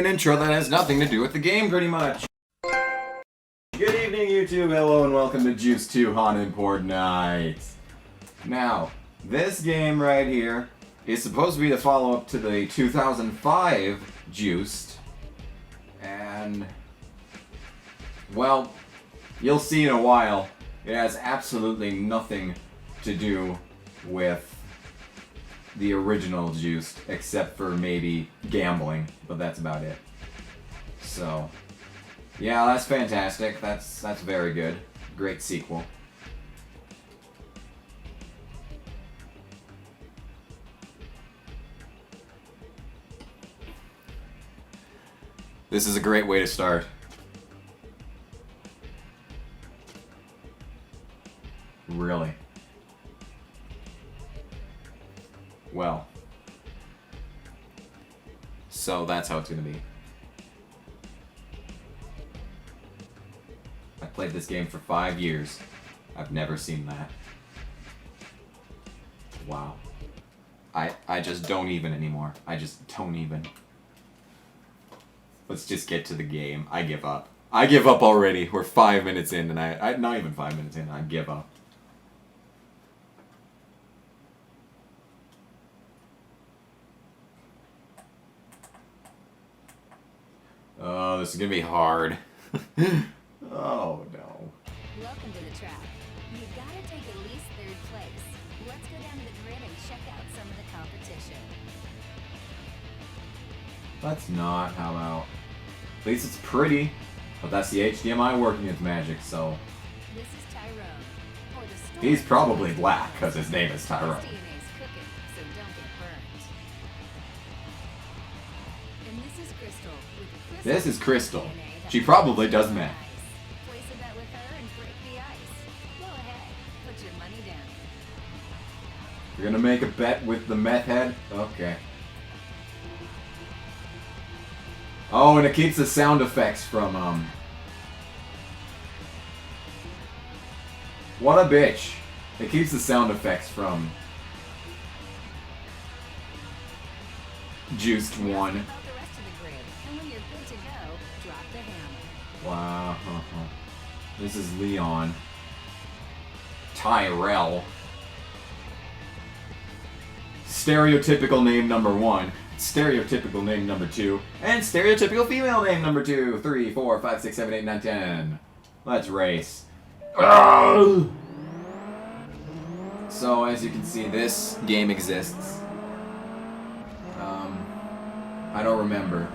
an intro that has nothing to do with the game, pretty much. Good evening, YouTube. Hello, and welcome to Juice 2 Haunted Port Night. Now, this game right here is supposed to be the follow-up to the 2005 Juiced. And, well, you'll see in a while, it has absolutely nothing to do with the original Juiced, except for maybe gambling, but that's about it. So, yeah, that's fantastic. That's very good. Great sequel. This is a great way to start. Really. Well. So that's how it's gonna be. I played this game for 5 years. I've never seen that. Wow. I just don't even anymore. I just don't even. Let's just get to the game. I give up. I give up already. We're 5 minutes in, and I not even 5 minutes in. I give up. Oh, this is gonna be hard. Oh no. Welcome to the trap. You gotta take at least 3rd place. Let's go down to the grid and check out some of the competition. That's not. How about? At least it's pretty. But that's the HDMI working its magic, so. This is Tyrone. Or the storm. He's probably black, because his name is Tyrone. This DNA's cooking, so don't get burned. And this is Crystal. With This is Crystal. DNA that She probably does meth. Place a bet with her and break the ice. Go ahead, put your money down. You're gonna make a bet with the meth head? Okay. Oh, and it keeps the sound effects from, What a bitch. It keeps the sound effects from Juiced 1. About the rest of the grid, and when you're good to go, drop the hammer. Wow. This is Leon. Tyrell. Stereotypical name number 1. Stereotypical name number 2. And stereotypical female name number 2. 3, 4, 5, 6, 7, 8, 9, 10. Let's race. Ugh! So, as you can see, this game exists. I don't remember.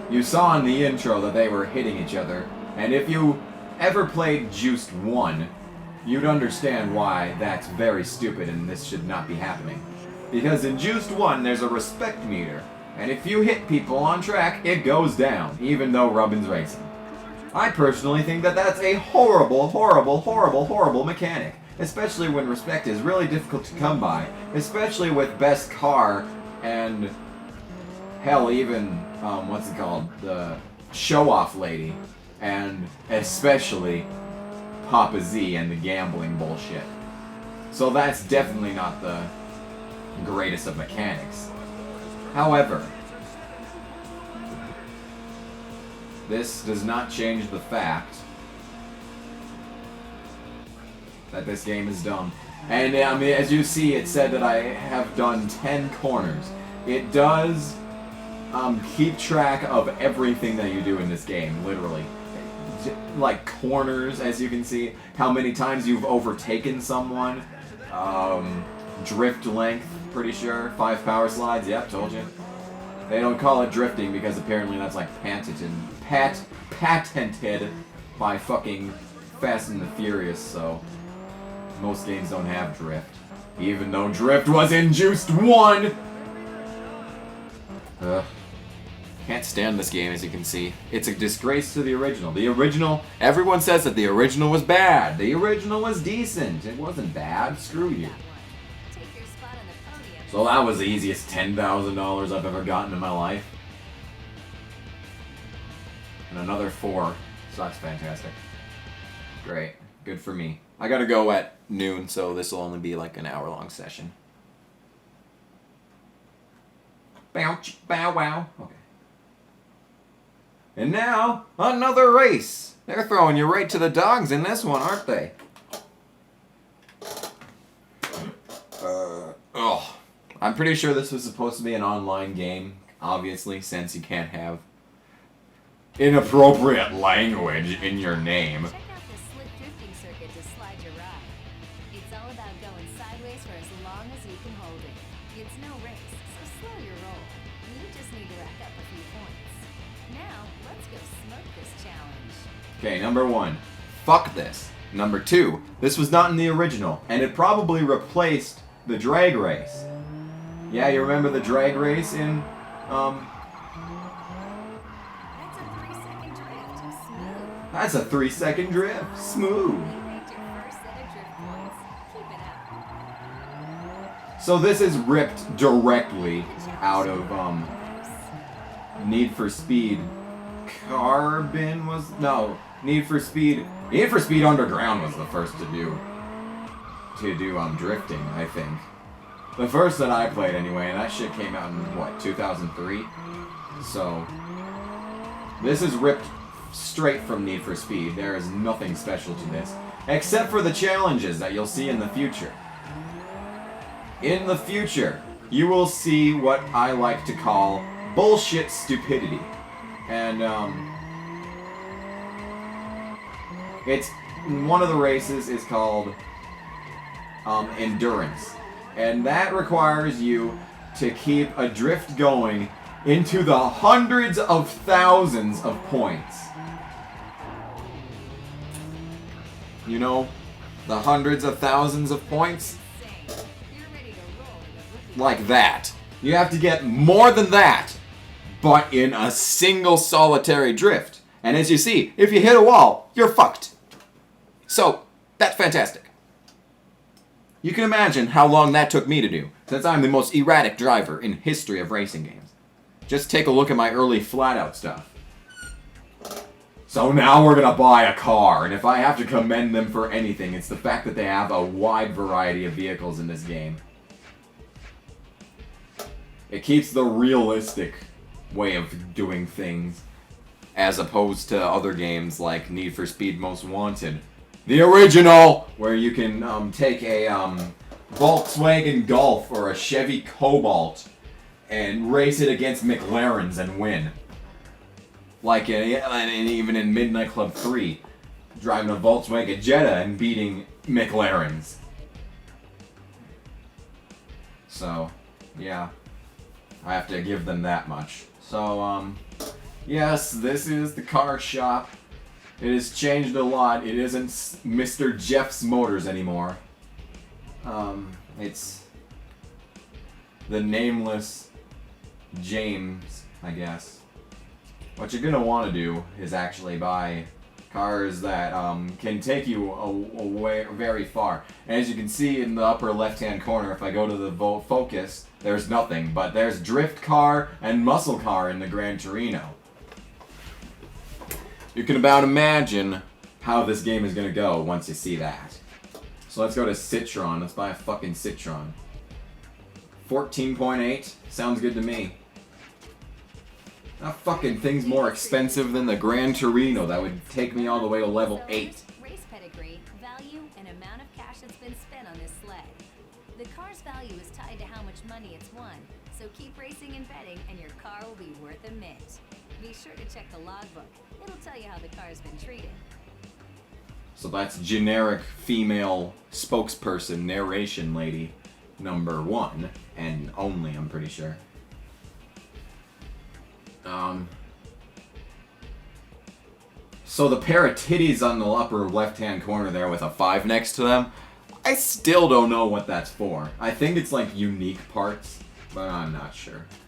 You saw in the intro that they were hitting each other, and if you ever played Juiced 1, you'd understand why that's very stupid and this should not be happening. Because in Juiced 1, there's a respect meter, and if you hit people on track, it goes down, even though Robin's racing. I personally think that that's a horrible, horrible, horrible, horrible mechanic, especially when respect is really difficult to come by, especially with best car and, hell, even, what's it called, the show-off lady, and especially Papa Z and the gambling bullshit. So that's definitely not the greatest of mechanics. However, this does not change the fact that this game is dumb. And I mean, as you see, it said that I have done 10 corners. It does keep track of everything that you do in this game, literally. Like corners, as you can see, how many times you've overtaken someone, drift length, pretty sure, 5 power slides, yep, told you. They don't call it drifting because apparently that's like patented by fucking Fast and the Furious, so most games don't have drift. Even though drift was in Juiced 1! Ugh. Can't stand this game, as you can see. It's a disgrace to the original. The original, everyone says that the original was bad. The original was decent. It wasn't bad. Screw you. So that was the easiest $10,000 I've ever gotten in my life. And another 4. So that's fantastic. Great. Good for me. I gotta go at noon, so this will only be like an hour-long session. Bow, bow, wow. Okay. And now, another race. They're throwing you right to the dogs in this one, aren't they? Oh, I'm pretty sure this was supposed to be an online game, obviously, since you can't have inappropriate language in your name. Check out the slick drifting circuit to slide your ride. It's all about going sideways for as long as you can hold it. It's no race, so slow your roll. You just need to rack up a few points. Now, let's go smoke this challenge. Okay, number 1. Fuck this. Number 2. This was not in the original, and it probably replaced the drag race. Yeah, you remember the drag race in, That's a 3-second drift. That's a 3-second drift. Smooth. Smooth. You made your first set of drift points. Keep it up. So this is ripped directly out of, Need for Speed Carbon was... No, Need for Speed Underground was the first to do drifting, I think. The first that I played anyway, and that shit came out in, what, 2003? So, this is ripped straight from Need for Speed. There is nothing special to this, except for the challenges that you'll see in the future. In the future, you will see what I like to call bullshit stupidity. And, it's... One of the races is called, Endurance. And that requires you to keep a drift going into the hundreds of thousands of points. You know, the hundreds of thousands of points? You're ready to roll in the rookie. Like that. You have to get more than that, but in a single solitary drift. And as you see, if you hit a wall, you're fucked. So, that's fantastic. You can imagine how long that took me to do, since I'm the most erratic driver in history of racing games. Just take a look at my early flat-out stuff. So now we're gonna buy a car, and if I have to commend them for anything, it's the fact that they have a wide variety of vehicles in this game. It keeps the realistic way of doing things, as opposed to other games like Need for Speed Most Wanted. The original, where you can take a Volkswagen Golf or a Chevy Cobalt and race it against McLarens and win. Like even in Midnight Club 3, driving a Volkswagen Jetta and beating McLarens. So, yeah, I have to give them that much. So, yes, this is the car shop. It has changed a lot. It isn't Mr. Jeff's Motors anymore. It's the nameless James, I guess. What you're gonna want to do is actually buy cars that can take you away very far. And as you can see in the upper left-hand corner, if I go to the Focus, there's nothing, but there's Drift Car and Muscle Car in the Gran Torino. You can about imagine how this game is gonna go once you see that. So let's go to Citron. Let's buy a fucking Citron. 14.8 sounds good to me. That fucking thing's more expensive than the Gran Torino. That would take me all the way to level 8. Race pedigree, value, and amount of cash that's been spent on this sled. The car's value is tied to how much money it's won, so keep racing and betting and your car will be worth a mint. Be sure to check the logbook. It'll tell you how the car's been treated. So that's generic female spokesperson narration lady number 1 and only, I'm pretty sure. So the pair of titties on the upper left-hand corner there with a 5 next to them, I still don't know what that's for. I think it's like unique parts, but I'm not sure.